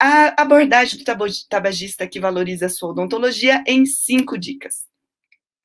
A abordagem do tabagista que valoriza a sua odontologia em 5 dicas.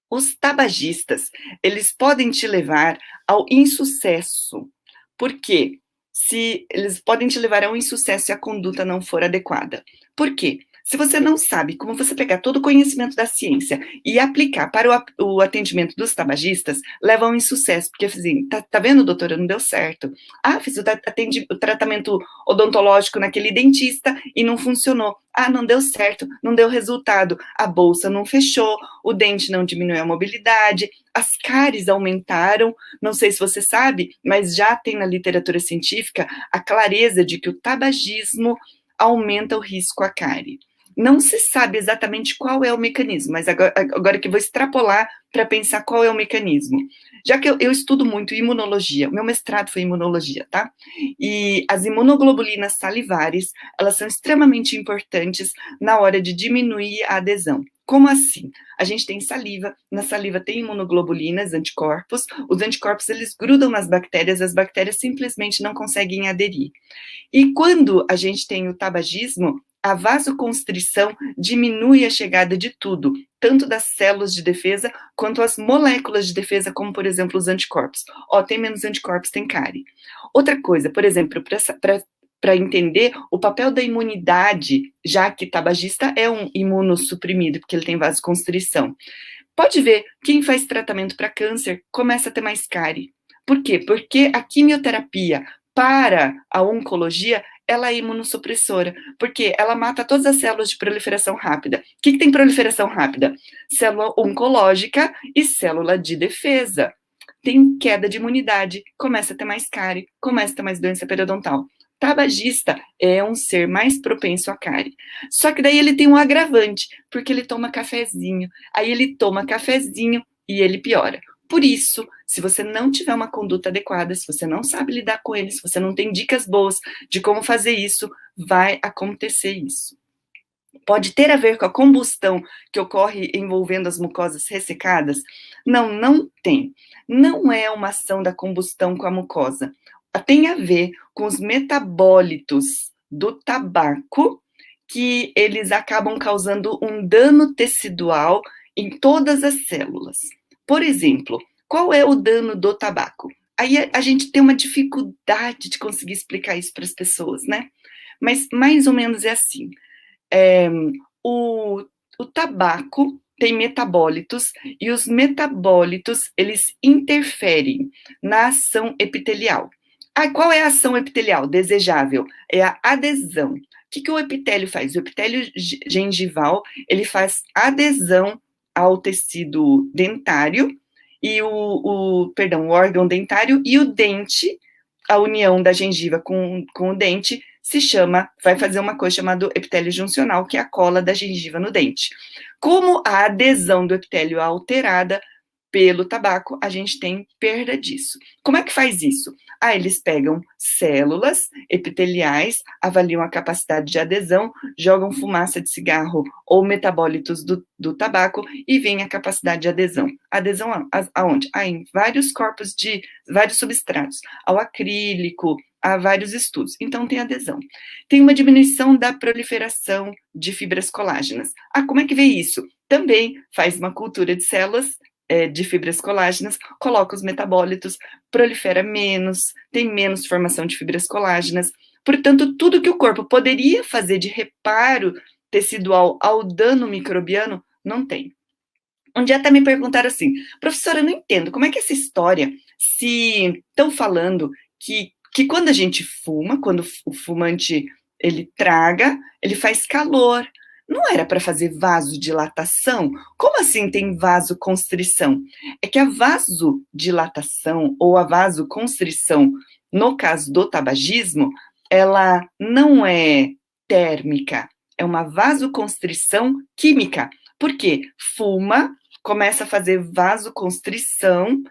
Os tabagistas, eles podem te levar ao insucesso. Por quê? Se eles podem te levar ao insucesso se a conduta não for adequada. Por quê? Se você não sabe como você pegar todo o conhecimento da ciência e aplicar para o atendimento dos tabagistas, leva ao insucesso, porque assim, tá vendo, doutora, não deu certo. Ah, fiz o tratamento odontológico naquele dentista e não funcionou. Ah, não deu certo, não deu resultado. A bolsa não fechou, o dente não diminuiu a mobilidade, as cáries aumentaram. Não sei se você sabe, mas já tem na literatura científica a clareza de que o tabagismo aumenta o risco à cárie. Não se sabe exatamente qual é o mecanismo, mas agora que eu vou extrapolar para pensar qual é o mecanismo. Já que eu estudo muito imunologia, meu mestrado foi em imunologia, tá? E as imunoglobulinas salivares, elas são extremamente importantes na hora de diminuir a adesão. Como assim? A gente tem saliva, na saliva tem imunoglobulinas, anticorpos, os anticorpos eles grudam nas bactérias, as bactérias simplesmente não conseguem aderir. E quando a gente tem o tabagismo, a vasoconstrição diminui a chegada de tudo, tanto das células de defesa quanto as moléculas de defesa, como, por exemplo, os anticorpos. Tem menos anticorpos, tem cárie. Outra coisa, por exemplo, para entender o papel da imunidade, já que tabagista é um imunossuprimido, porque ele tem vasoconstrição. Pode ver, quem faz tratamento para câncer começa a ter mais cárie. Por quê? Porque a quimioterapia para a oncologia, ela é imunossupressora, porque ela mata todas as células de proliferação rápida. O que tem proliferação rápida? Célula oncológica e célula de defesa. Tem queda de imunidade, começa a ter mais cárie, começa a ter mais doença periodontal. Tabagista é um ser mais propenso à cárie. Só que daí ele tem um agravante, porque ele toma cafezinho. Aí ele toma cafezinho e ele piora. Por isso, se você não tiver uma conduta adequada, se você não sabe lidar com ele, se você não tem dicas boas de como fazer isso, vai acontecer isso. Pode ter a ver com a combustão que ocorre envolvendo as mucosas ressecadas? Não, não tem. Não é uma ação da combustão com a mucosa. Tem a ver com os metabólitos do tabaco, que eles acabam causando um dano tecidual em todas as células. Por exemplo, qual é o dano do tabaco? Aí a gente tem uma dificuldade de conseguir explicar isso para as pessoas, né? Mas mais ou menos é assim. O tabaco tem metabólitos e os metabólitos eles interferem na ação epitelial. Qual é a ação epitelial desejável? É a adesão. O que o epitélio faz? O epitélio gengival ele faz adesão ao tecido dentário e o órgão dentário e o dente, a união da gengiva com o dente vai fazer uma coisa chamada epitélio juncional, que é a cola da gengiva no dente. Como a adesão do epitélio é alterada pelo tabaco, a gente tem perda disso. Como é que faz isso? Eles pegam células epiteliais, avaliam a capacidade de adesão, jogam fumaça de cigarro ou metabólitos do tabaco e veem a capacidade de adesão. Adesão aonde? Em vários corpos de vários substratos, ao acrílico, há vários estudos. Então, tem adesão. Tem uma diminuição da proliferação de fibras colágenas. Como é que vê isso? Também faz uma cultura de células de fibras colágenas, coloca os metabólitos, prolifera menos, tem menos formação de fibras colágenas. Portanto, tudo que o corpo poderia fazer de reparo tecidual ao dano microbiano, não tem. Um dia até me perguntaram assim, professora, eu não entendo, como é que essa história, se estão falando que quando a gente fuma, quando o fumante ele traga, ele faz calor. Não era para fazer vasodilatação? Como assim tem vasoconstrição? É que a vasodilatação ou a vasoconstrição, no caso do tabagismo, ela não é térmica, é uma vasoconstrição química. Por quê? Fuma, começa a fazer vasoconstrição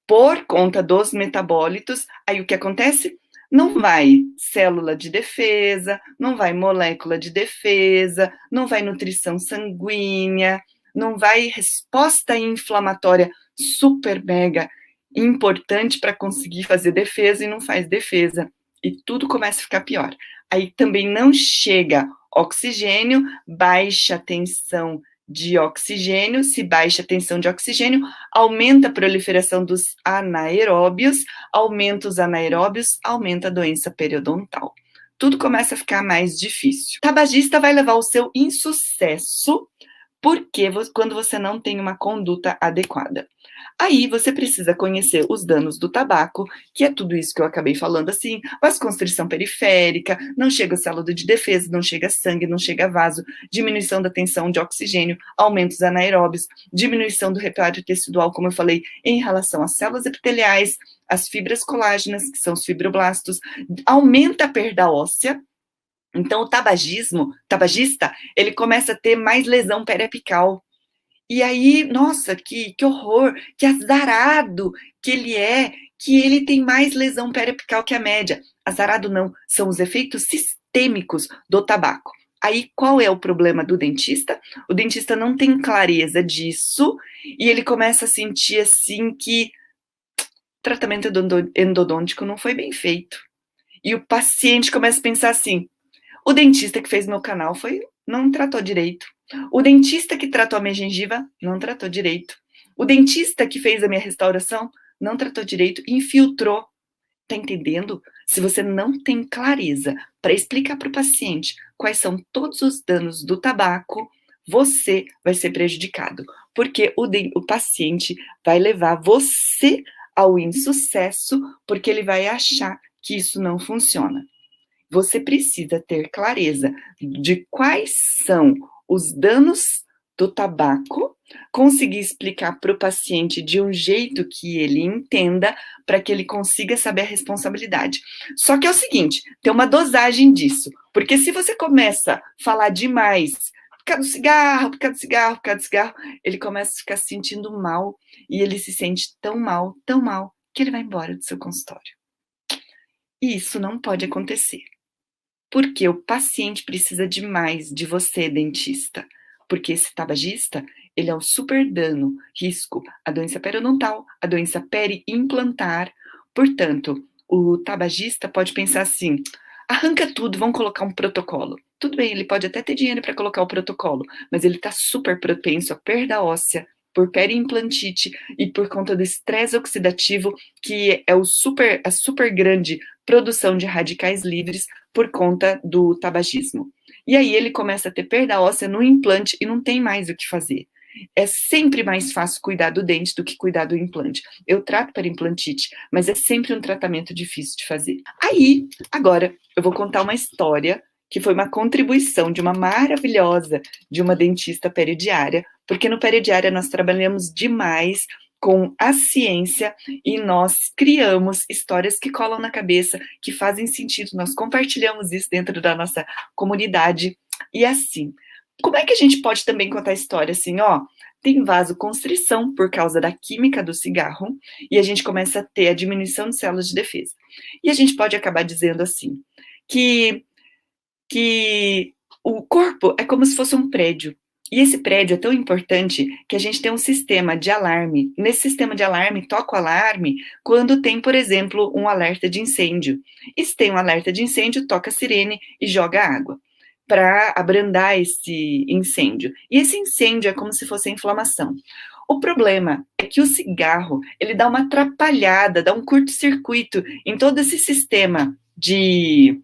por conta dos metabólitos, aí o que acontece? Não vai célula de defesa, não vai molécula de defesa, não vai nutrição sanguínea, não vai resposta inflamatória super mega importante para conseguir fazer defesa e não faz defesa. e tudo começa a ficar pior. Aí também não chega oxigênio, baixa a tensão de oxigênio. Se baixa a tensão de oxigênio, aumenta a proliferação dos anaeróbios, aumenta os anaeróbios, aumenta a doença periodontal. Tudo começa a ficar mais difícil. O tabagista vai levar o seu insucesso porque quando você não tem uma conduta adequada. Aí você precisa conhecer os danos do tabaco, que é tudo isso que eu acabei falando assim, vasoconstrição periférica, não chega célula de defesa, não chega sangue, não chega vaso, diminuição da tensão de oxigênio, aumentos anaeróbios, diminuição do repertório tecidual, como eu falei, em relação às células epiteliais, as fibras colágenas, que são os fibroblastos, aumenta a perda óssea. Então, o tabagista, ele começa a ter mais lesão periapical. E aí, nossa, que horror, que azarado que ele tem mais lesão periapical que a média. Azarado não, são os efeitos sistêmicos do tabaco. Aí, qual é o problema do dentista? O dentista não tem clareza disso e ele começa a sentir assim que o tratamento endodôntico não foi bem feito. E o paciente começa a pensar assim, o dentista que fez meu canal não tratou direito. O dentista que tratou a minha gengiva não tratou direito. O dentista que fez a minha restauração não tratou direito, infiltrou. Tá entendendo? Se você não tem clareza para explicar para o paciente quais são todos os danos do tabaco, você vai ser prejudicado, porque o paciente vai levar você ao insucesso, porque ele vai achar que isso não funciona. Você precisa ter clareza de quais são os danos do tabaco, conseguir explicar para o paciente de um jeito que ele entenda, para que ele consiga saber a responsabilidade. Só que é o seguinte, tem uma dosagem disso, porque se você começa a falar demais, por causa do cigarro, por causa do cigarro, por causa do cigarro, ele começa a ficar se sentindo mal, e ele se sente tão mal, que ele vai embora do seu consultório. E isso não pode acontecer. Porque o paciente precisa demais de você, dentista. Porque esse tabagista, ele é um super dano, risco, a doença periodontal, a doença periimplantar. Portanto, o tabagista pode pensar assim, arranca tudo, vamos colocar um protocolo. Tudo bem, ele pode até ter dinheiro para colocar o protocolo, mas ele está super propenso a perda óssea, por periimplantite e por conta do estresse oxidativo, que é a super grande produção de radicais livres por conta do tabagismo. E aí ele começa a ter perda óssea no implante e não tem mais o que fazer. É sempre mais fácil cuidar do dente do que cuidar do implante. Eu trato para implantite, mas é sempre um tratamento difícil de fazer. Aí, agora, eu vou contar uma história que foi uma contribuição de uma maravilhosa, de uma dentista periodiária, porque no periodiária nós trabalhamos demais com a ciência e nós criamos histórias que colam na cabeça, que fazem sentido, nós compartilhamos isso dentro da nossa comunidade. E assim, como é que a gente pode também contar a história assim, ó, tem vasoconstrição por causa da química do cigarro e a gente começa a ter a diminuição de células de defesa. E a gente pode acabar dizendo assim, que o corpo é como se fosse um prédio. E esse prédio é tão importante que a gente tem um sistema de alarme. Nesse sistema de alarme, toca o alarme quando tem, por exemplo, um alerta de incêndio. E se tem um alerta de incêndio, toca a sirene e joga água para abrandar esse incêndio. E esse incêndio é como se fosse a inflamação. O problema é que o cigarro, ele dá uma atrapalhada, dá um curto-circuito em todo esse sistema de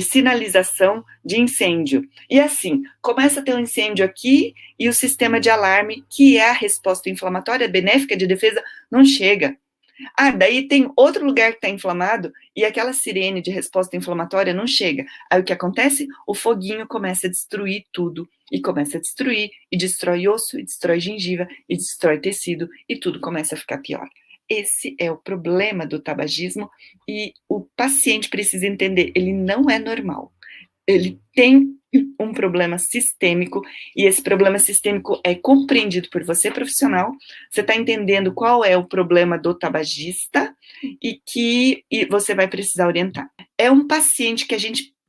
sinalização de incêndio. E assim, começa a ter um incêndio aqui e o sistema de alarme, que é a resposta inflamatória benéfica de defesa, não chega. Ah, daí tem outro lugar que está inflamado e aquela sirene de resposta inflamatória não chega. Aí o que acontece? O foguinho começa a destruir tudo. E começa a destruir, e destrói osso, e destrói gengiva, e destrói tecido, e tudo começa a ficar pior. Esse é o problema do tabagismo e o paciente precisa entender, ele não é normal. Ele tem um problema sistêmico e esse problema sistêmico é compreendido por você, profissional. Você está entendendo qual é o problema do tabagista e você vai precisar orientar. É um paciente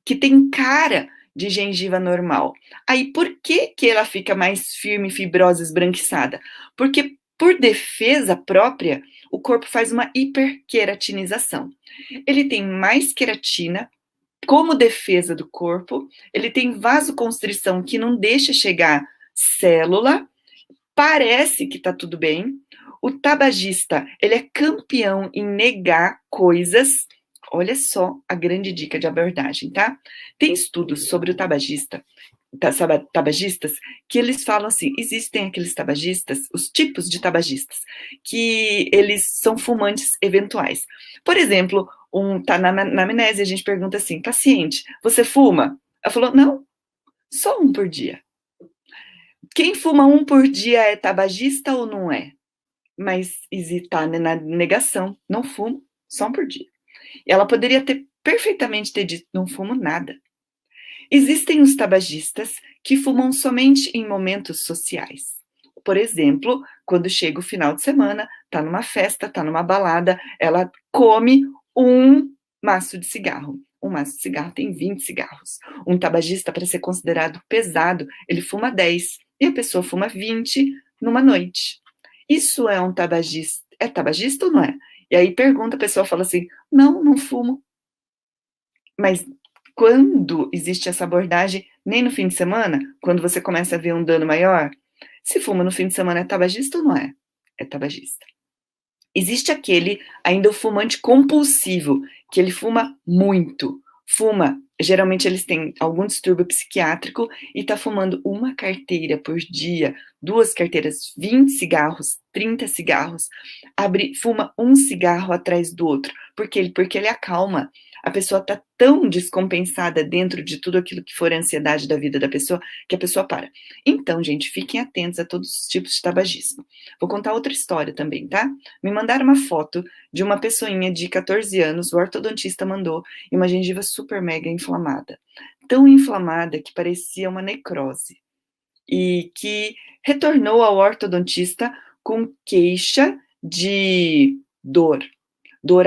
que tem cara de gengiva normal. Aí, por que ela fica mais firme, fibrosa, esbranquiçada? Porque, por defesa própria, o corpo faz uma hiperqueratinização. Ele tem mais queratina como defesa do corpo, ele tem vasoconstrição que não deixa chegar célula, parece que tá tudo bem. O tabagista, ele é campeão em negar coisas. Olha só a grande dica de abordagem, tá? Tem estudos sobre o tabagistas, que eles falam assim, existem aqueles tabagistas, os tipos de tabagistas, que eles são fumantes eventuais. Por exemplo, tá na anamnese, a gente pergunta assim, paciente, você fuma? Ela falou, não, só um por dia. Quem fuma um por dia é tabagista ou não é? Mas está na negação, não fumo, só um por dia. E ela poderia ter perfeitamente ter dito, não fumo nada. Existem os tabagistas que fumam somente em momentos sociais. Por exemplo, quando chega o final de semana, tá numa festa, tá numa balada, ela come um maço de cigarro. Um maço de cigarro tem 20 cigarros. Um tabagista, para ser considerado pesado, ele fuma 10 e a pessoa fuma 20 numa noite. Isso é um tabagista? É tabagista ou não é? E aí pergunta, a pessoa fala assim, não, não fumo. Mas quando existe essa abordagem, nem no fim de semana, quando você começa a ver um dano maior, se fuma no fim de semana é tabagista ou não é? É tabagista. Existe aquele, ainda o fumante compulsivo, que ele fuma muito. Fuma, geralmente eles têm algum distúrbio psiquiátrico e tá fumando uma carteira por dia, 2 carteiras, 20 cigarros, 30 cigarros, fuma um cigarro atrás do outro. Por quê? Porque ele acalma. A pessoa tá tão descompensada dentro de tudo aquilo que for a ansiedade da vida da pessoa, que a pessoa para. Então, gente, fiquem atentos a todos os tipos de tabagismo. Vou contar outra história também, tá? Me mandaram uma foto de uma pessoinha de 14 anos, o ortodontista mandou, e uma gengiva super mega inflamada. Tão inflamada que parecia uma necrose. E que retornou ao ortodontista com queixa de dor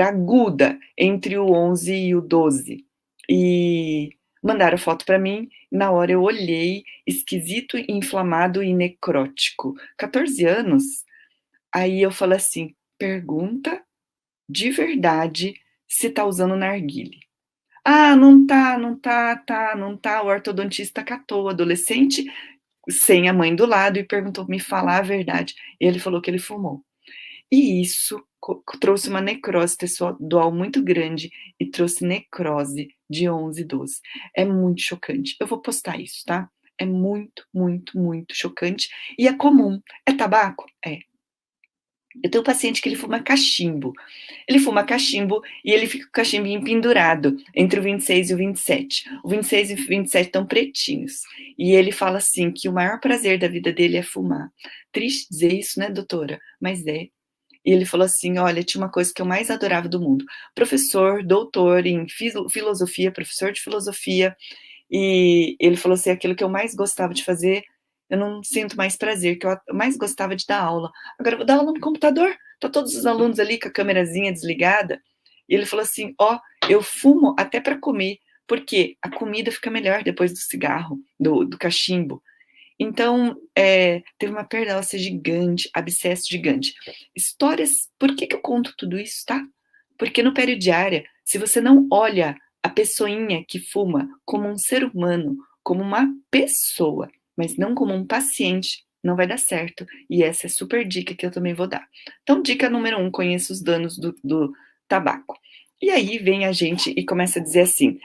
aguda entre o 11 e o 12. E mandaram foto para mim, na hora eu olhei, esquisito, inflamado e necrótico. 14 anos. Aí eu falei assim, pergunta de verdade se tá usando narguile. Ah, não tá, não tá. O ortodontista catou o adolescente sem a mãe do lado e perguntou me falar a verdade. E ele falou que ele fumou. E isso trouxe uma necrose textual muito grande e trouxe necrose de 11 e 12. É muito chocante. Eu vou postar isso, tá? É muito, muito, muito chocante. E é comum. É tabaco? É. Eu tenho um paciente que ele fuma cachimbo. Ele fuma cachimbo e ele fica com o cachimbinho pendurado entre o 26 e o 27. O 26 e o 27 estão pretinhos. E ele fala assim que o maior prazer da vida dele é fumar. Triste dizer isso, né, doutora? Mas é. E ele falou assim, olha, tinha uma coisa que eu mais adorava do mundo. Professor, doutor em filosofia, professor de filosofia, e ele falou assim, aquilo que eu mais gostava de fazer, eu não sinto mais prazer, que eu mais gostava de dar aula. Agora eu vou dar aula no computador, tá todos os alunos ali com a câmerazinha desligada. E ele falou assim, ó, eu fumo até para comer, porque a comida fica melhor depois do cigarro, do cachimbo. Então, teve uma perda óssea gigante, abscesso gigante. Histórias, por que eu conto tudo isso, tá? Porque no peridiária, se você não olha a pessoinha que fuma como um ser humano, como uma pessoa, mas não como um paciente, não vai dar certo. E essa é a super dica que eu também vou dar. Então, dica número 1, conheça os danos do tabaco. E aí vem a gente e começa a dizer assim,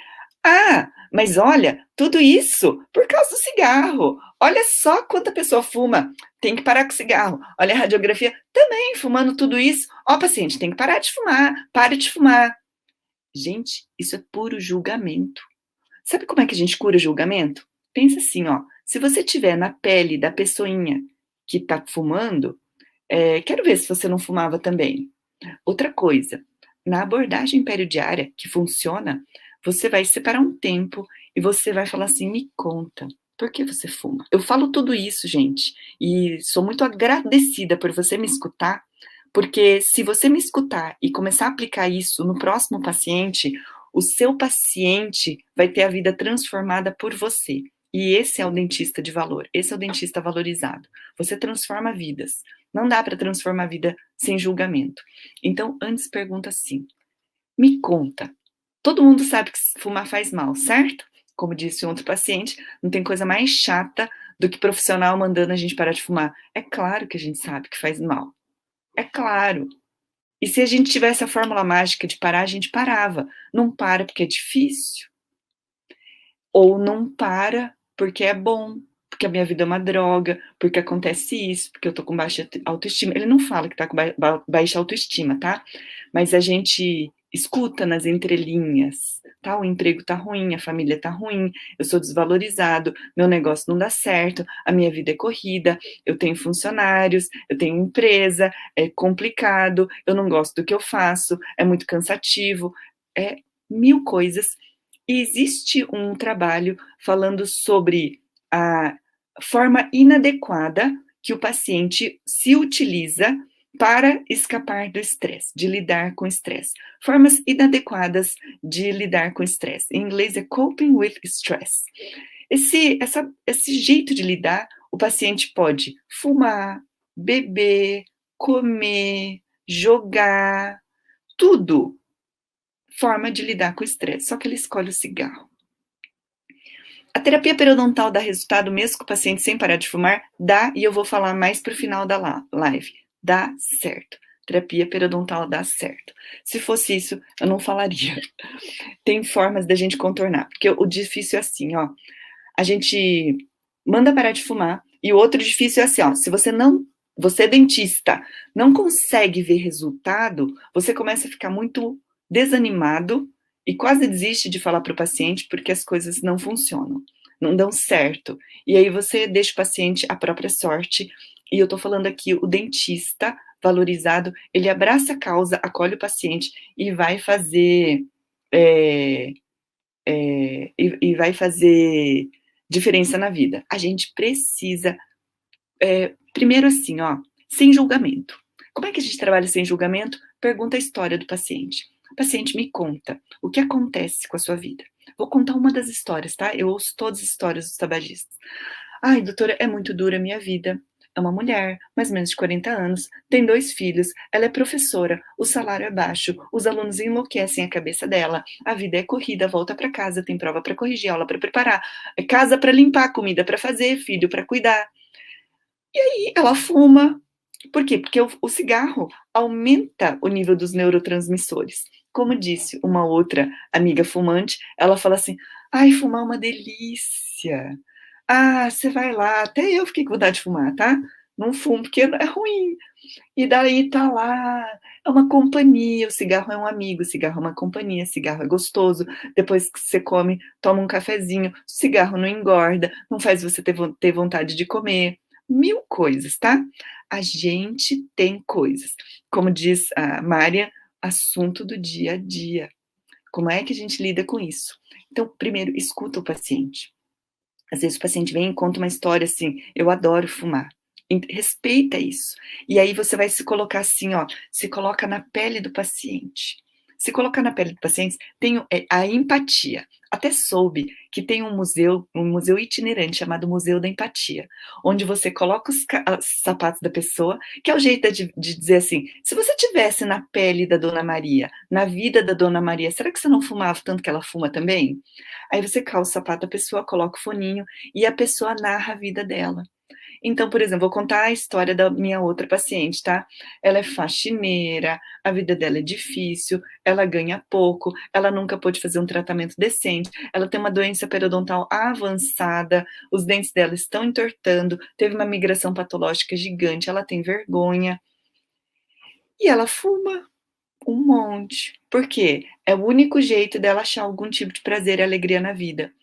ah, mas olha, tudo isso por causa do cigarro. Olha só quanta pessoa fuma. Tem que parar com o cigarro. Olha a radiografia, também fumando tudo isso. Ó, paciente, tem que parar de fumar. Pare de fumar. Gente, isso é puro julgamento. Sabe como é que a gente cura julgamento? Pensa assim, ó. Se você tiver na pele da pessoinha que tá fumando, quero ver se você não fumava também. Outra coisa, na abordagem periodiária que funciona, você vai separar um tempo e você vai falar assim, me conta, por que você fuma? Eu falo tudo isso, gente, e sou muito agradecida por você me escutar, porque se você me escutar e começar a aplicar isso no próximo paciente, o seu paciente vai ter a vida transformada por você. E esse é o dentista de valor, esse é o dentista valorizado. Você transforma vidas. Não dá para transformar a vida sem julgamento. Então, antes pergunta assim: me conta, todo mundo sabe que fumar faz mal, certo? Como disse um outro paciente, não tem coisa mais chata do que profissional mandando a gente parar de fumar. É claro que a gente sabe que faz mal. É claro. E se a gente tivesse a fórmula mágica de parar, a gente parava. Não para porque é difícil. Ou não para porque é bom, porque a minha vida é uma droga, porque acontece isso, porque eu tô com baixa autoestima. Ele não fala que tá com baixa autoestima, tá? Mas a gente escuta nas entrelinhas, tá? O emprego tá ruim, a família tá ruim, eu sou desvalorizado, meu negócio não dá certo, a minha vida é corrida, eu tenho funcionários, eu tenho empresa, é complicado, eu não gosto do que eu faço, é muito cansativo, é mil coisas. E existe um trabalho falando sobre a forma inadequada que o paciente se utiliza para escapar do estresse, de lidar com estresse. Formas inadequadas de lidar com estresse. Em inglês é coping with stress. Esse jeito de lidar, o paciente pode fumar, beber, comer, jogar, tudo forma de lidar com o estresse, só que ele escolhe o cigarro. A terapia periodontal dá resultado mesmo com o paciente sem parar de fumar? Dá, e eu vou falar mais pro final da live. Dá certo. Terapia periodontal dá certo. Se fosse isso, eu não falaria. Tem formas da gente contornar, porque o difícil é assim, ó. A gente manda parar de fumar, e o outro difícil é assim, ó. Se você é dentista, não consegue ver resultado, você começa a ficar muito desanimado e quase desiste de falar para o paciente porque as coisas não funcionam, não dão certo. E aí você deixa o paciente à própria sorte. E eu tô falando aqui, o dentista valorizado, ele abraça a causa, acolhe o paciente e vai fazer e vai fazer diferença na vida. A gente precisa, primeiro assim, ó, sem julgamento. Como é que a gente trabalha sem julgamento? Pergunta a história do paciente. O paciente me conta o que acontece com a sua vida. Vou contar uma das histórias, tá? Eu ouço todas as histórias dos tabagistas. Ai, doutora, é muito dura a minha vida. É uma mulher, mais ou menos de 40 anos, tem 2 filhos, ela é professora, o salário é baixo, os alunos enlouquecem a cabeça dela, a vida é corrida, volta para casa, tem prova para corrigir, aula para preparar, casa para limpar, comida para fazer, filho para cuidar. E aí ela fuma. Por quê? Porque o cigarro aumenta o nível dos neurotransmissores. Como disse uma outra amiga fumante, ela fala assim: ai, fumar é uma delícia. Ah, você vai lá, até eu fiquei com vontade de fumar, tá? Não fumo porque é ruim. E daí tá lá, é uma companhia, o cigarro é um amigo, o cigarro é uma companhia, o cigarro é gostoso. Depois que você come, toma um cafezinho, o cigarro não engorda, não faz você ter vontade de comer. Mil coisas, tá? A gente tem coisas. Como diz a Mária, assunto do dia a dia. Como é que a gente lida com isso? Então, primeiro, escuta o paciente. Às vezes o paciente vem e conta uma história assim: eu adoro fumar. Respeita isso. E aí você vai se colocar assim, ó, se coloca na pele do paciente. Se colocar na pele do paciente, tem a empatia. Até soube que tem um museu itinerante chamado Museu da Empatia, onde você coloca os sapatos da pessoa, que é o jeito de dizer assim: se você tivesse na pele da Dona Maria, na vida da Dona Maria, será que você não fumava tanto que ela fuma também? Aí você calça o sapato da pessoa, coloca o foninho e a pessoa narra a vida dela. Então, por exemplo, vou contar a história da minha outra paciente, tá? Ela é faxineira, a vida dela é difícil, ela ganha pouco, ela nunca pôde fazer um tratamento decente, ela tem uma doença periodontal avançada, os dentes dela estão entortando, teve uma migração patológica gigante, ela tem vergonha e ela fuma um monte. Por quê? É o único jeito dela achar algum tipo de prazer e alegria na vida.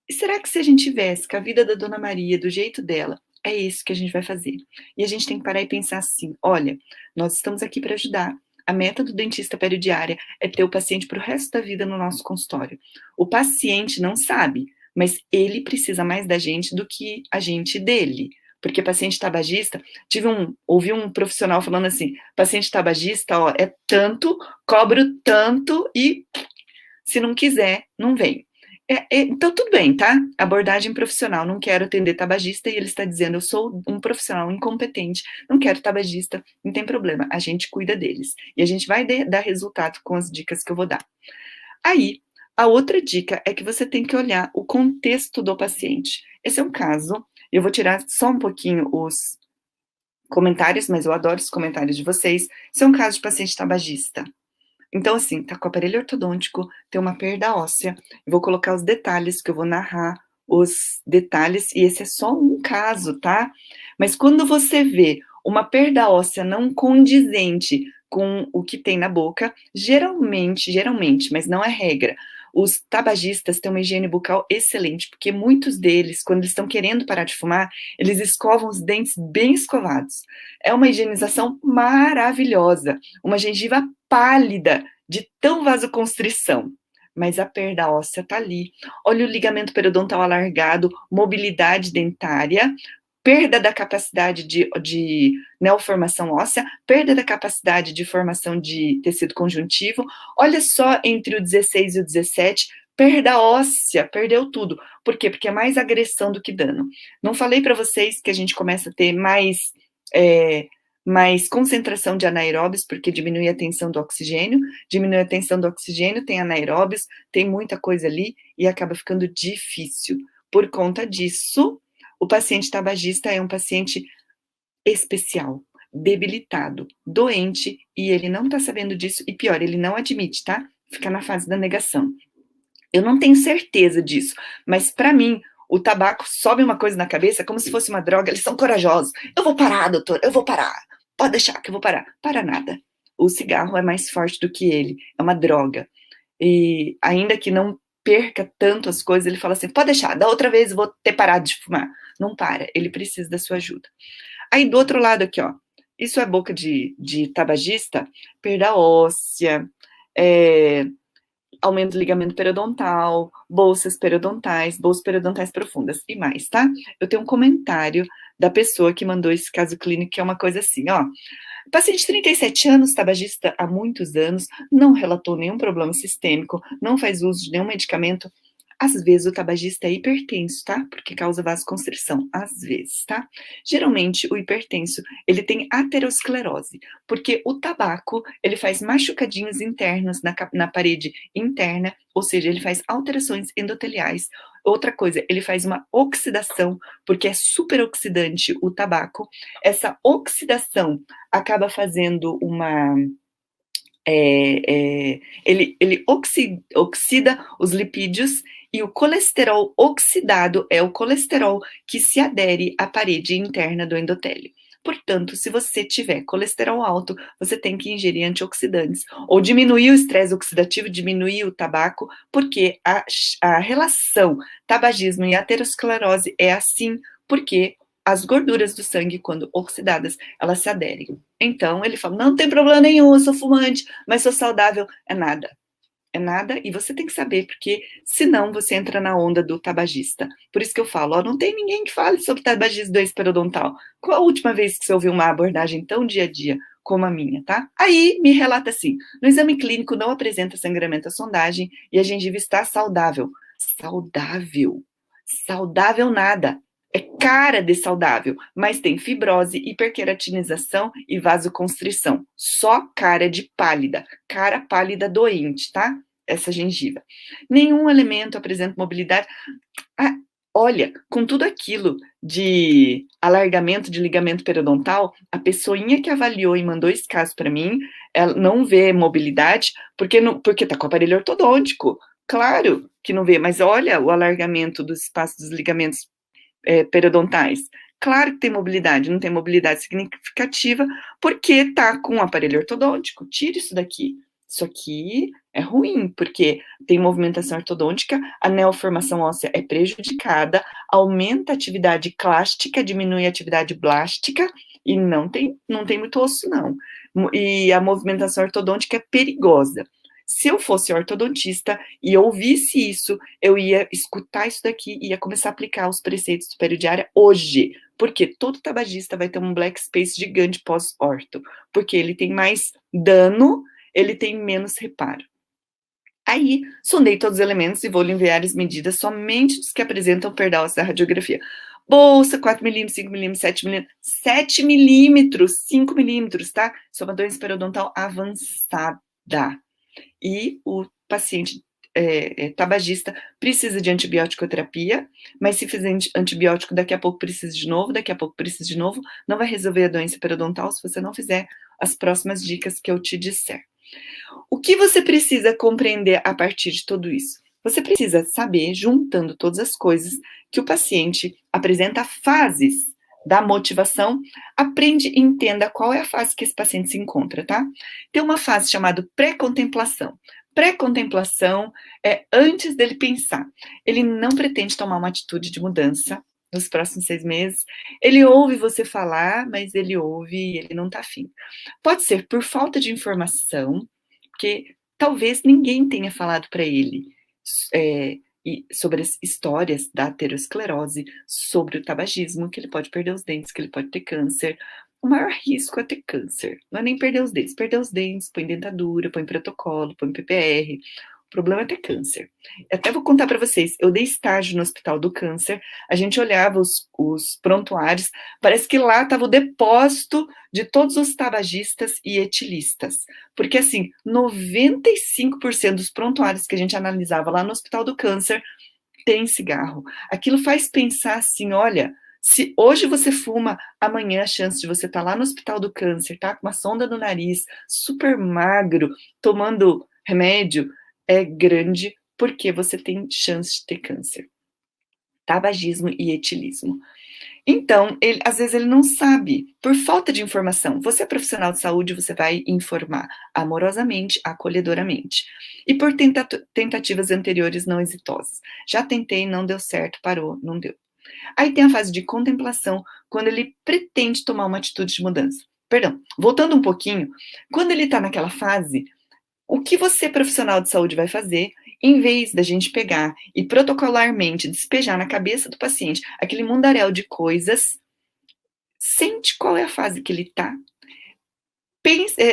E será que se a gente tivesse com a vida da Dona Maria, do jeito dela, é isso que a gente vai fazer? E a gente tem que parar e pensar assim: olha, nós estamos aqui para ajudar. A meta do dentista periodiária é ter o paciente para o resto da vida no nosso consultório. O paciente não sabe, mas ele precisa mais da gente do que a gente dele. Porque paciente tabagista, ouvi um profissional falando assim: paciente tabagista, ó, é tanto, cobro tanto e se não quiser, não vem. Então, tudo bem, tá? Abordagem profissional. Não quero atender tabagista e ele está dizendo, eu sou um profissional incompetente, não quero tabagista, não tem problema, a gente cuida deles. E a gente vai dar resultado com as dicas que eu vou dar. Aí, a outra dica é que você tem que olhar o contexto do paciente. Esse é um caso, eu vou tirar só um pouquinho os comentários, mas eu adoro os comentários de vocês. Esse é um caso de paciente tabagista. Então, assim, tá com aparelho ortodôntico, tem uma perda óssea. Eu vou colocar os detalhes, que eu vou narrar os detalhes, e esse é só um caso, tá? Mas quando você vê uma perda óssea não condizente com o que tem na boca, geralmente, mas não é regra, os tabagistas têm uma higiene bucal excelente, porque muitos deles, quando eles estão querendo parar de fumar, eles escovam os dentes bem escovados. É uma higienização maravilhosa, uma gengiva pálida de tão vasoconstrição. Mas a perda óssea tá ali. Olha o ligamento periodontal alargado, mobilidade dentária, perda da capacidade de neoformação óssea, perda da capacidade de formação de tecido conjuntivo. Olha só, entre o 16 e o 17, perda óssea, perdeu tudo. Por quê? Porque é mais agressão do que dano. Não falei para vocês que a gente começa a ter mais concentração de anaeróbios, porque diminui a tensão do oxigênio, tem anaeróbios, tem muita coisa ali e acaba ficando difícil. Por conta disso, o paciente tabagista é um paciente especial, debilitado, doente, e ele não tá sabendo disso, e pior, ele não admite, tá? Fica na fase da negação. Eu não tenho certeza disso, mas para mim, o tabaco sobe uma coisa na cabeça como se fosse uma droga, eles são corajosos. Eu vou parar, doutor, eu vou parar. Pode deixar que eu vou parar. Para nada. O cigarro é mais forte do que ele, é uma droga. E ainda que não perca tanto as coisas, ele fala assim: pode deixar, da outra vez eu vou ter parado de fumar. Não para, ele precisa da sua ajuda. Aí do outro lado aqui, ó, isso é boca de tabagista, perda óssea, aumento do ligamento periodontal, bolsas periodontais profundas e mais, tá? Eu tenho um comentário da pessoa que mandou esse caso clínico, que é uma coisa assim, ó. Paciente de 37 anos, tabagista há muitos anos, não relatou nenhum problema sistêmico, não faz uso de nenhum medicamento. Às vezes o tabagista é hipertenso, tá? Porque causa vasoconstrição, às vezes, tá? Geralmente o hipertenso, ele tem aterosclerose, porque o tabaco, ele faz machucadinhos internos na parede interna, ou seja, ele faz alterações endoteliais. Outra coisa, ele faz uma oxidação, porque é superoxidante o tabaco. Essa oxidação acaba fazendo uma ele oxida os lipídios e o colesterol oxidado é o colesterol que se adere à parede interna do endotélio. Portanto, se você tiver colesterol alto, você tem que ingerir antioxidantes ou diminuir o estresse oxidativo, diminuir o tabaco, porque a relação tabagismo e aterosclerose é assim, porque as gorduras do sangue, quando oxidadas, elas se aderem. Então, ele fala, não tem problema nenhum, eu sou fumante, mas sou saudável. É nada. É nada, e você tem que saber, porque senão você entra na onda do tabagista. Por isso que eu falo, ó, não tem ninguém que fale sobre tabagismo periodontal. Qual a última vez que você ouviu uma abordagem tão dia a dia como a minha, tá? Aí me relata assim, no exame clínico não apresenta sangramento à sondagem e a gengiva está saudável. Saudável? Saudável nada. É cara de saudável, mas tem fibrose, hiperqueratinização e vasoconstrição. Só cara de pálida, cara pálida doente, tá? Essa gengiva. Nenhum elemento apresenta mobilidade. Ah, olha, com tudo aquilo de alargamento de ligamento periodontal, a pessoinha que avaliou e mandou esse caso para mim, ela não vê mobilidade porque tá com o aparelho ortodôntico. Claro que não vê, mas olha o alargamento do espaço dos ligamentos periodontais. Claro que tem mobilidade, não tem mobilidade significativa, porque está com um aparelho ortodôntico. Tira isso daqui. Isso aqui é ruim, porque tem movimentação ortodôntica, a neoformação óssea é prejudicada, aumenta a atividade clástica, diminui a atividade blástica, e não tem muito osso, não. E a movimentação ortodôntica é perigosa. Se eu fosse ortodontista e ouvisse isso, eu ia escutar isso daqui e ia começar a aplicar os preceitos do periodiária hoje. Porque todo tabagista vai ter um black space gigante pós-orto. Porque ele tem mais dano, ele tem menos reparo. Aí, sondei todos os elementos e vou lhe enviar as medidas somente dos que apresentam perdalça da radiografia. Bolsa, 4 milímetros, 5 milímetros, 7 milímetros, 7 milímetros, 5 milímetros, tá? Isso é uma doença periodontal avançada. E o paciente tabagista precisa de antibiótico-terapia, mas se fizer antibiótico, daqui a pouco precisa de novo, daqui a pouco precisa de novo, não vai resolver a doença periodontal se você não fizer as próximas dicas que eu te disser. O que você precisa compreender a partir de tudo isso? Você precisa saber, juntando todas as coisas, que o paciente apresenta fases da motivação, aprende e entenda qual é a fase que esse paciente se encontra, tá? Tem uma fase chamada pré-contemplação. Pré-contemplação é antes dele pensar. Ele não pretende tomar uma atitude de mudança nos próximos 6 meses. Ele ouve você falar, mas ele ouve e ele não tá afim. Pode ser por falta de informação, porque talvez ninguém tenha falado para ele sobre as histórias da aterosclerose, sobre o tabagismo, que ele pode perder os dentes, que ele pode ter câncer. O maior risco é ter câncer, não é nem perder os dentes. Perder os dentes, põe dentadura, põe protocolo, põe PPR. O problema é ter câncer. Eu até vou contar para vocês, eu dei estágio no Hospital do Câncer, a gente olhava os prontuários, parece que lá estava o depósito de todos os tabagistas e etilistas. Porque, assim, 95% dos prontuários que a gente analisava lá no Hospital do Câncer tem cigarro. Aquilo faz pensar assim, olha, se hoje você fuma, amanhã a chance de você estar lá no Hospital do Câncer, tá? Com uma sonda no nariz, super magro, tomando remédio, é grande, porque você tem chance de ter câncer. Tabagismo e etilismo. Então, às vezes ele não sabe, por falta de informação. Você é profissional de saúde, você vai informar amorosamente, acolhedoramente. E por tentativas anteriores não exitosas. Já tentei, não deu certo, parou, não deu. Aí tem a fase de contemplação, quando ele pretende tomar uma atitude de mudança. Perdão, voltando um pouquinho, quando ele está naquela fase, o que você, profissional de saúde, vai fazer, em vez da gente pegar e protocolarmente despejar na cabeça do paciente aquele mundaréu de coisas, sente qual é a fase que ele está,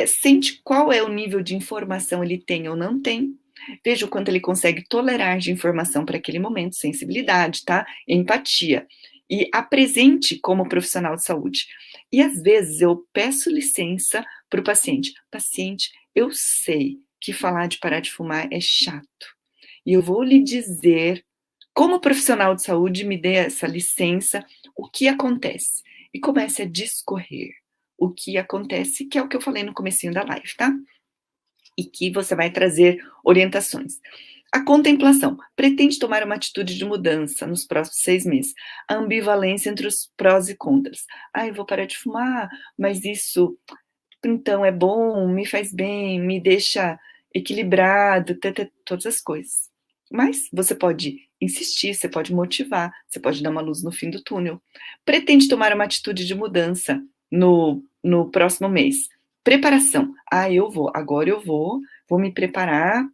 sente qual é o nível de informação ele tem ou não tem, veja o quanto ele consegue tolerar de informação para aquele momento, sensibilidade, tá? Empatia. E apresente como profissional de saúde. E às vezes eu peço licença para o paciente. Paciente, eu sei que falar de parar de fumar é chato. E eu vou lhe dizer, como profissional de saúde, me dê essa licença, o que acontece. E comece a discorrer o que acontece, que é o que eu falei no comecinho da live, tá? E que você vai trazer orientações. A contemplação. Pretende tomar uma atitude de mudança nos próximos 6 meses. A ambivalência entre os prós e contras. Eu vou parar de fumar, mas isso, então, é bom, me faz bem, me deixa equilibrado, todas as coisas. Mas você pode insistir, você pode motivar, você pode dar uma luz no fim do túnel. Pretende tomar uma atitude de mudança no próximo mês. Preparação. Agora eu vou me preparar.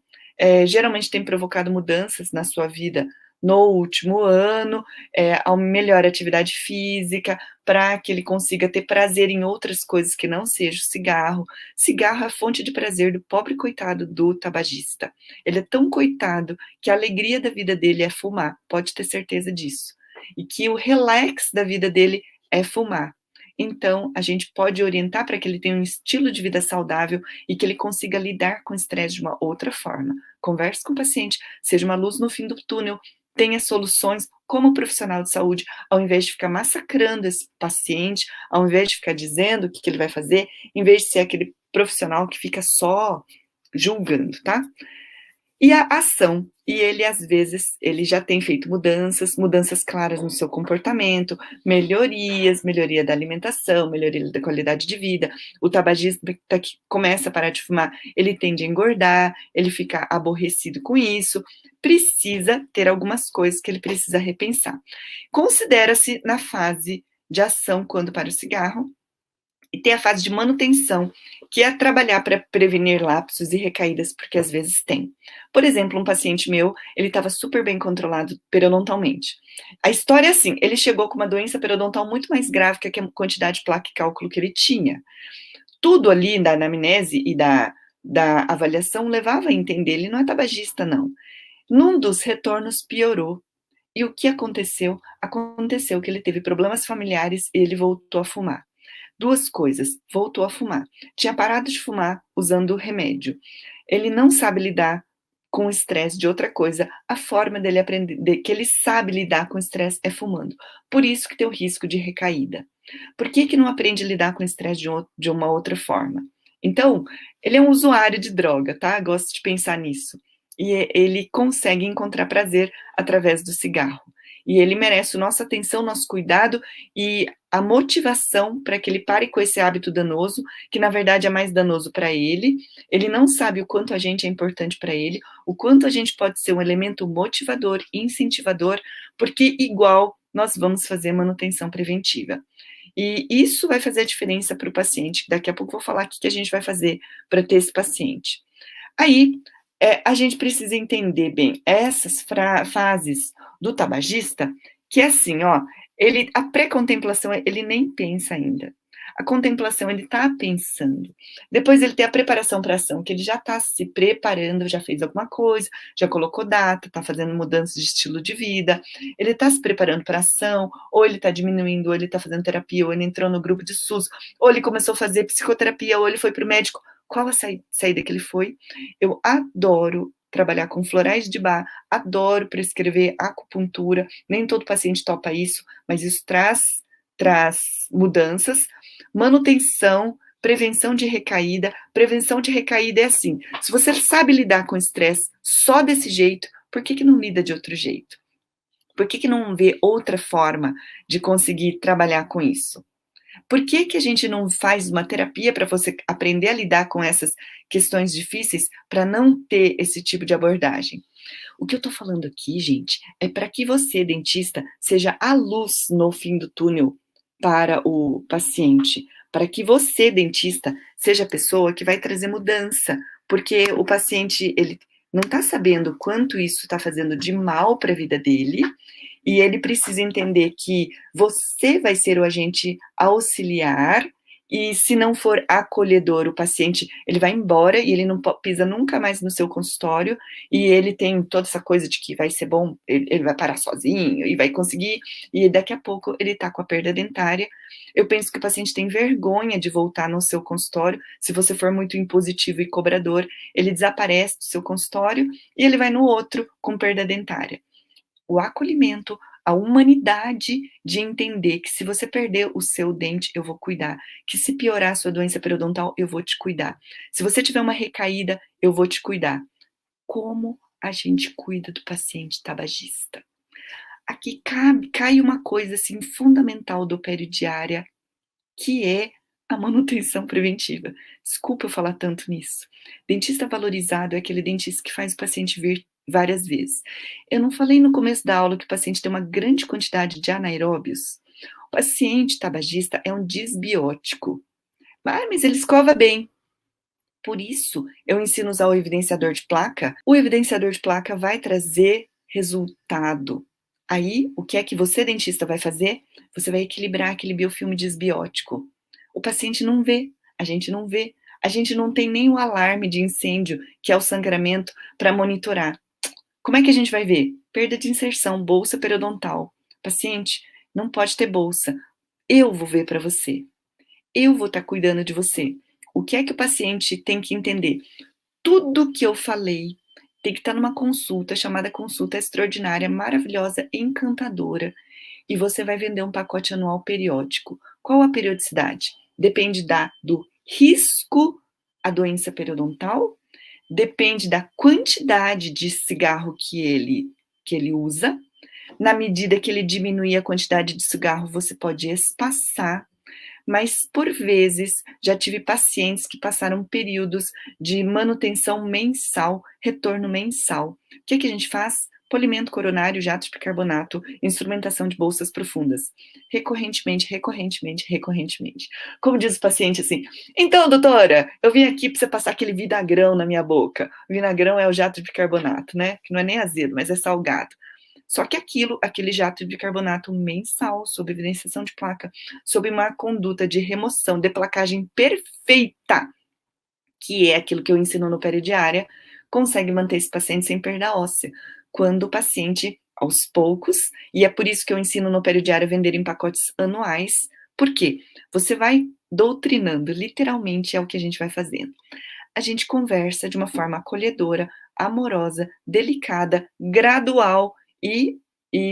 Geralmente tem provocado mudanças na sua vida no último ano, a melhor atividade física, para que ele consiga ter prazer em outras coisas que não seja o cigarro. Cigarro é a fonte de prazer do pobre coitado do tabagista. Ele é tão coitado que a alegria da vida dele é fumar, pode ter certeza disso. E que o relax da vida dele é fumar. Então, a gente pode orientar para que ele tenha um estilo de vida saudável e que ele consiga lidar com o estresse de uma outra forma. Converse com o paciente, seja uma luz no fim do túnel, tenha soluções como profissional de saúde, ao invés de ficar massacrando esse paciente, ao invés de ficar dizendo o que ele vai fazer, em vez de ser aquele profissional que fica só julgando, tá? E a ação, e ele às vezes, ele já tem feito mudanças claras no seu comportamento, melhoria da alimentação, melhoria da qualidade de vida. O tabagista que começa a parar de fumar, ele tende a engordar, ele fica aborrecido com isso, precisa ter algumas coisas que ele precisa repensar. Considera-se na fase de ação quando para o cigarro, e tem a fase de manutenção, que é trabalhar para prevenir lapsos e recaídas, porque às vezes tem. Por exemplo, um paciente meu, ele estava super bem controlado periodontalmente. A história é assim, ele chegou com uma doença periodontal muito mais grave que a quantidade de placa e cálculo que ele tinha. Tudo ali da anamnese e da avaliação levava a entender, ele não é tabagista não. Num dos retornos piorou. E o que aconteceu? Aconteceu que ele teve problemas familiares e ele voltou a fumar. Duas coisas, voltou a fumar. Tinha parado de fumar usando remédio. Ele não sabe lidar com o estresse de outra coisa. A forma dele aprender, que ele sabe lidar com o estresse é fumando. Por isso que tem o risco de recaída. Por que que não aprende a lidar com o estresse de uma outra forma? Então, ele é um usuário de droga, tá? Gosto de pensar nisso. E ele consegue encontrar prazer através do cigarro. E ele merece nossa atenção, nosso cuidado e a motivação para que ele pare com esse hábito danoso, que na verdade é mais danoso para ele. Ele não sabe o quanto a gente é importante para ele, o quanto a gente pode ser um elemento motivador, incentivador, porque igual nós vamos fazer manutenção preventiva. E isso vai fazer a diferença para o paciente. Daqui a pouco eu vou falar o que a gente vai fazer para ter esse paciente. Aí, a gente precisa entender bem essas fases do tabagista, que é assim, ó, a pré-contemplação, ele nem pensa ainda. A contemplação, ele está pensando. Depois ele tem a preparação para ação, que ele já está se preparando, já fez alguma coisa, já colocou data, está fazendo mudança de estilo de vida, ele está se preparando para ação, ou ele está diminuindo, ou ele está fazendo terapia, ou ele entrou no grupo de SUS, ou ele começou a fazer psicoterapia, ou ele foi para o médico. Qual a saída que ele foi? Eu adoro trabalhar com florais de Bach, adoro prescrever acupuntura, nem todo paciente topa isso, mas isso traz mudanças, manutenção, prevenção de recaída. Prevenção de recaída é assim, se você sabe lidar com estresse só desse jeito, por que não lida de outro jeito? Por que não vê outra forma de conseguir trabalhar com isso? Por que que a gente não faz uma terapia para você aprender a lidar com essas questões difíceis para não ter esse tipo de abordagem? O que eu estou falando aqui, gente, é para que você, dentista, seja a luz no fim do túnel para o paciente, para que você, dentista, seja a pessoa que vai trazer mudança, porque o paciente, ele não está sabendo quanto isso está fazendo de mal para a vida dele, e ele precisa entender que você vai ser o agente auxiliar, e se não for acolhedor, o paciente, ele vai embora e ele não pisa nunca mais no seu consultório, e ele tem toda essa coisa de que vai ser bom, ele vai parar sozinho e vai conseguir, e daqui a pouco ele tá com a perda dentária. Eu penso que o paciente tem vergonha de voltar no seu consultório, se você for muito impositivo e cobrador, ele desaparece do seu consultório e ele vai no outro com perda dentária. O acolhimento, a humanidade de entender que se você perder o seu dente, eu vou cuidar. Que se piorar a sua doença periodontal, eu vou te cuidar. Se você tiver uma recaída, eu vou te cuidar. Como a gente cuida do paciente tabagista? Aqui cai uma coisa assim fundamental do peridiária, que é a manutenção preventiva. Desculpa eu falar tanto nisso. Dentista valorizado é aquele dentista que faz o paciente vir várias vezes. Eu não falei no começo da aula que o paciente tem uma grande quantidade de anaeróbios? O paciente tabagista é um disbiótico. Mas ele escova bem. Por isso, eu ensino a usar o evidenciador de placa. O evidenciador de placa vai trazer resultado. Aí, o que é que você, dentista, vai fazer? Você vai equilibrar aquele biofilme disbiótico. O paciente não vê, a gente não vê. A gente não tem nem o alarme de incêndio, que é o sangramento, para monitorar. Como é que a gente vai ver? Perda de inserção, bolsa periodontal. Paciente, não pode ter bolsa. Eu vou ver para você. Eu vou estar cuidando de você. O que é que o paciente tem que entender? Tudo que eu falei tem que estar numa consulta chamada consulta extraordinária, maravilhosa, encantadora. E você vai vender um pacote anual periódico. Qual a periodicidade? Depende do risco à doença periodontal, depende da quantidade de cigarro que ele usa. Na medida que ele diminuir a quantidade de cigarro, você pode espaçar. Mas, por vezes, já tive pacientes que passaram períodos de manutenção mensal, retorno mensal. O que a gente faz? Polimento coronário, jato de bicarbonato, instrumentação de bolsas profundas. Recorrentemente, recorrentemente, recorrentemente. Como diz o paciente assim, então, doutora, eu vim aqui para você passar aquele vinagrão na minha boca. O vinagrão é o jato de bicarbonato, né? Que não é nem azedo, mas é salgado. Só que aquele jato de bicarbonato mensal, sob evidenciação de placa, sob uma conduta de remoção, deplacagem perfeita, que é aquilo que eu ensino no Peridiária, consegue manter esse paciente sem perda óssea. Quando o paciente, aos poucos, e é por isso que eu ensino no Peridiária a vender em pacotes anuais. Por quê? Você vai doutrinando, literalmente é o que a gente vai fazendo. A gente conversa de uma forma acolhedora, amorosa, delicada, gradual e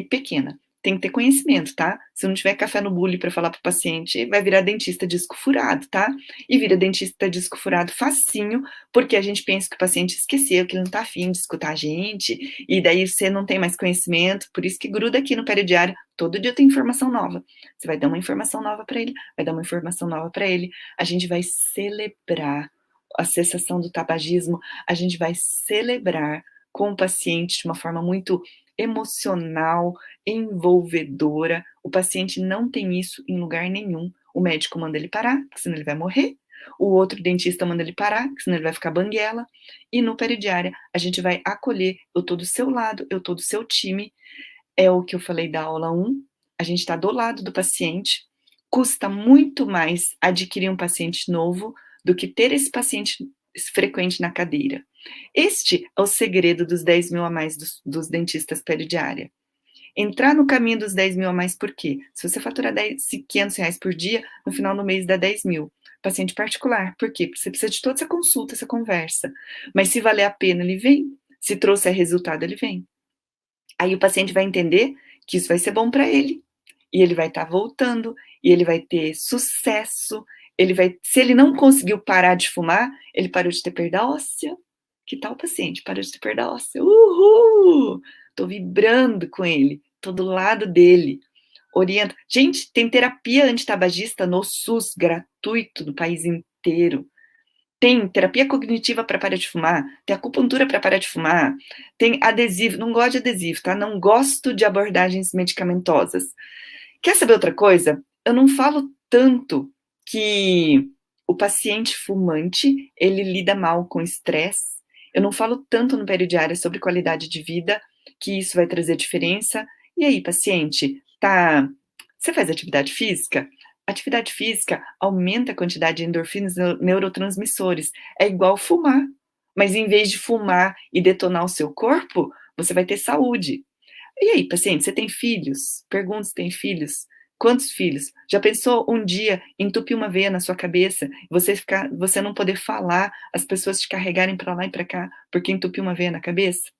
pequena. Tem que ter conhecimento, tá? Se não tiver café no bule para falar pro paciente, vai virar dentista disco furado, tá? E vira dentista disco furado facinho, porque a gente pensa que o paciente esqueceu, que ele não tá afim de escutar a gente, e daí você não tem mais conhecimento, por isso que gruda aqui no Peridiário, todo dia tem informação nova. Você vai dar uma informação nova para ele, vai dar uma informação nova para ele, a gente vai celebrar a cessação do tabagismo, a gente vai celebrar com o paciente de uma forma muito emocional, envolvedora. O paciente não tem isso em lugar nenhum. O médico manda ele parar, senão ele vai morrer. O outro dentista manda ele parar, senão ele vai ficar banguela. E no Peridiária, a gente vai acolher. Eu tô do seu lado, eu tô do seu time. É o que eu falei da aula 1. A gente está do lado do paciente. Custa muito mais adquirir um paciente novo do que ter esse paciente frequente na cadeira. Este é o segredo dos 10 mil a mais dos dentistas Peridiária. Entrar no caminho dos 10 mil a mais, por quê? Se você faturar 500 reais por dia, no final do mês dá 10 mil. Paciente particular, por quê? Porque você precisa de toda essa consulta, essa conversa. Mas se valer a pena, ele vem. Se trouxer resultado, ele vem. Aí o paciente vai entender que isso vai ser bom para ele. E ele vai estar voltando, e ele vai ter sucesso. Se ele não conseguiu parar de fumar, ele parou de ter perda óssea. Que tal o paciente? Parou de ter perda óssea. Uhul! Tô vibrando com ele, tô do lado dele. Orienta. Gente, tem terapia antitabagista no SUS, gratuito, no país inteiro. Tem terapia cognitiva para parar de fumar, tem acupuntura para parar de fumar, tem adesivo, não gosto de adesivo, tá? Não gosto de abordagens medicamentosas. Quer saber outra coisa? Eu não falo tanto que o paciente fumante, ele lida mal com estresse. Eu não falo tanto no Peridiária sobre qualidade de vida, que isso vai trazer diferença. E aí, paciente, tá? Você faz atividade física? Atividade física aumenta a quantidade de endorfinas e neurotransmissores. É igual fumar. Mas em vez de fumar e detonar o seu corpo, você vai ter saúde. E aí, paciente, você tem filhos? Pergunta se tem filhos. Quantos filhos? Já pensou um dia entupir uma veia na sua cabeça, você não poder falar, as pessoas te carregarem para lá e para cá porque entupiu uma veia na cabeça?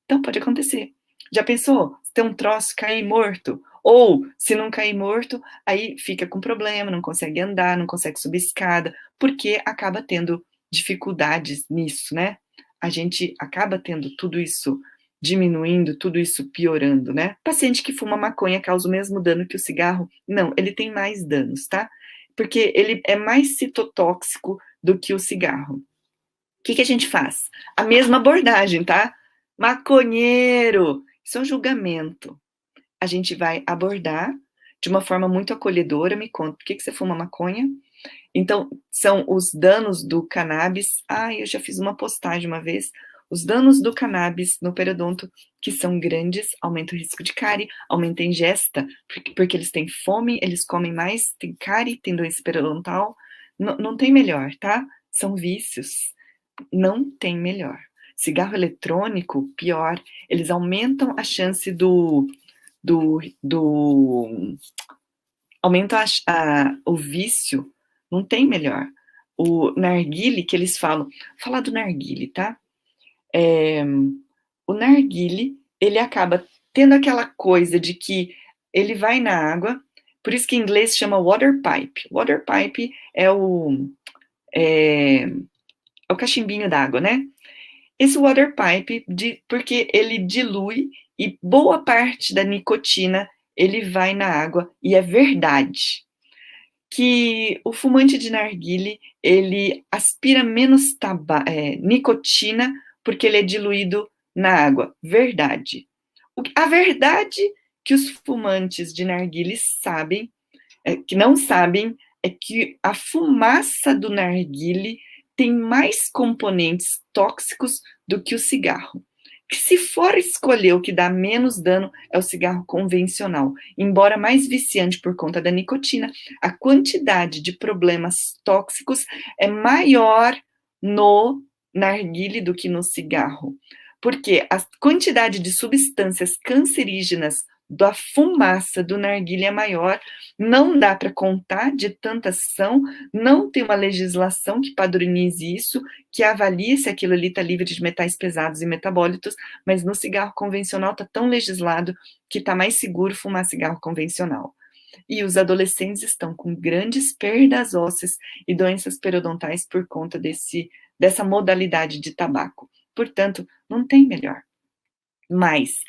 Então pode acontecer. Já pensou? Ter um troço cair morto? Ou, se não cair morto, aí fica com problema, não consegue andar, não consegue subir escada, porque acaba tendo dificuldades nisso, né? A gente acaba tendo tudo isso diminuindo, tudo isso piorando, né? Paciente que fuma maconha causa o mesmo dano que o cigarro? Não, ele tem mais danos, tá? Porque ele é mais citotóxico do que o cigarro. O que a gente faz? A mesma abordagem, tá? Maconheiro, isso é um julgamento. A gente vai abordar de uma forma muito acolhedora. Me conta, por que você fuma maconha? Então, são os danos do cannabis. Eu já fiz uma postagem uma vez. Os danos do cannabis no periodonto, que são grandes, aumenta o risco de cárie, aumenta a ingesta, porque eles têm fome, eles comem mais, tem cárie, tem doença periodontal. Não tem melhor, tá? São vícios. Não tem melhor. Cigarro eletrônico, pior. Eles aumentam a chance aumenta o vício, não tem melhor. O narguile, que eles falar do narguile, tá? O narguile, ele acaba tendo aquela coisa de que ele vai na água, por isso que em inglês chama water pipe. Water pipe é o cachimbinho d'água, né? Esse water pipe, porque ele dilui e boa parte da nicotina ele vai na água, e é verdade que o fumante de narguile, ele aspira menos nicotina porque ele é diluído na água. Verdade. A verdade que os fumantes de narguile sabem, que não sabem, é que a fumaça do narguile tem mais componentes tóxicos do que o cigarro. Que se for escolher o que dá menos dano, é o cigarro convencional. Embora mais viciante por conta da nicotina, a quantidade de problemas tóxicos é maior no narguile do que no cigarro, porque a quantidade de substâncias cancerígenas da fumaça do narguilé é maior, não dá para contar de tanta ação, não tem uma legislação que padronize isso, que avalie se aquilo ali está livre de metais pesados e metabólitos, mas no cigarro convencional está tão legislado que está mais seguro fumar cigarro convencional. E os adolescentes estão com grandes perdas ósseas e doenças periodontais por conta dessa modalidade de tabaco. Portanto, não tem melhor. Mas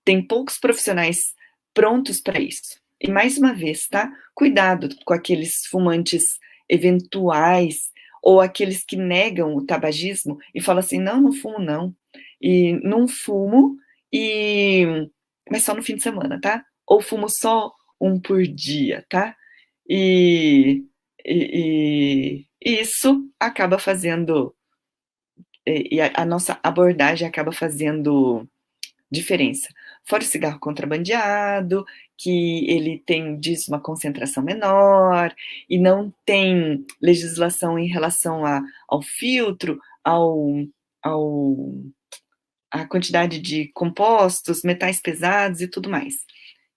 tem poucos profissionais prontos para isso. E mais uma vez, tá? Cuidado com aqueles fumantes eventuais ou aqueles que negam o tabagismo e falam assim: não, não fumo não. E não fumo, mas só no fim de semana, tá? Ou fumo só um por dia, tá? E isso acaba fazendo, e a nossa abordagem acaba fazendo diferença. Fora o cigarro contrabandeado, que ele diz uma concentração menor, e não tem legislação em relação ao filtro, ao, a quantidade de compostos, metais pesados e tudo mais.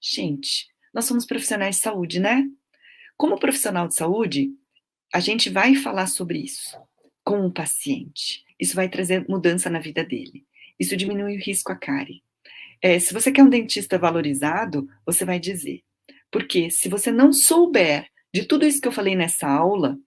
Gente, nós somos profissionais de saúde, né? Como profissional de saúde, a gente vai falar sobre isso com o paciente. Isso vai trazer mudança na vida dele. Isso diminui o risco à cárie. Se você quer um dentista valorizado, você vai dizer. Porque se você não souber de tudo isso que eu falei nessa aula,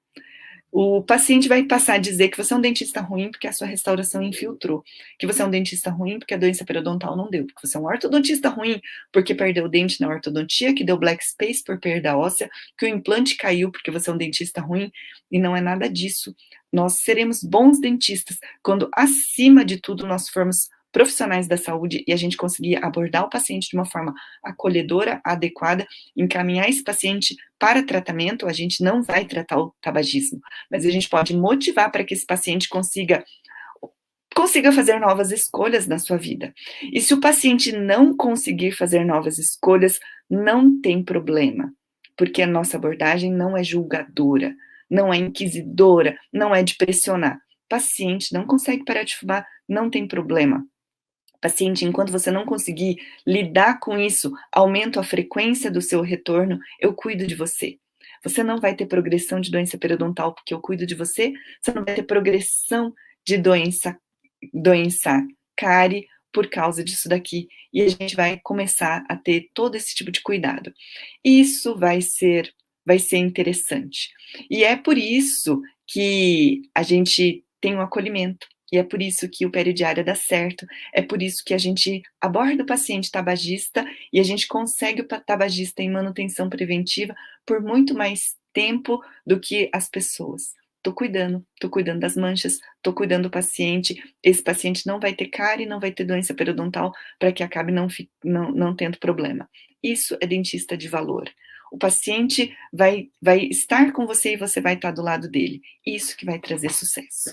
o paciente vai passar a dizer que você é um dentista ruim porque a sua restauração infiltrou, que você é um dentista ruim porque a doença periodontal não deu, porque você é um ortodontista ruim porque perdeu o dente na ortodontia, que deu black space por perda óssea, que o implante caiu porque você é um dentista ruim, e não é nada disso. Nós seremos bons dentistas quando, acima de tudo, nós formos profissionais da saúde e a gente conseguir abordar o paciente de uma forma acolhedora, adequada, encaminhar esse paciente para tratamento. A gente não vai tratar o tabagismo, mas a gente pode motivar para que esse paciente consiga fazer novas escolhas na sua vida. E se o paciente não conseguir fazer novas escolhas, não tem problema, porque a nossa abordagem não é julgadora, não é inquisidora, não é de pressionar. Paciente não consegue parar de fumar, não tem problema. Paciente, enquanto você não conseguir lidar com isso, aumento a frequência do seu retorno, eu cuido de você. Você não vai ter progressão de doença periodontal porque eu cuido de você, você não vai ter progressão de doença cárie por causa disso daqui, e a gente vai começar a ter todo esse tipo de cuidado. Isso vai ser interessante. E é por isso que a gente tem um acolhimento. E é por isso que o peridiário dá certo, é por isso que a gente aborda o paciente tabagista e a gente consegue o tabagista em manutenção preventiva por muito mais tempo do que as pessoas. Tô cuidando das manchas, tô cuidando do paciente, esse paciente não vai ter cárie, não vai ter doença periodontal para que acabe não tendo problema. Isso é dentista de valor. O paciente vai estar com você e você vai estar do lado dele. Isso que vai trazer sucesso.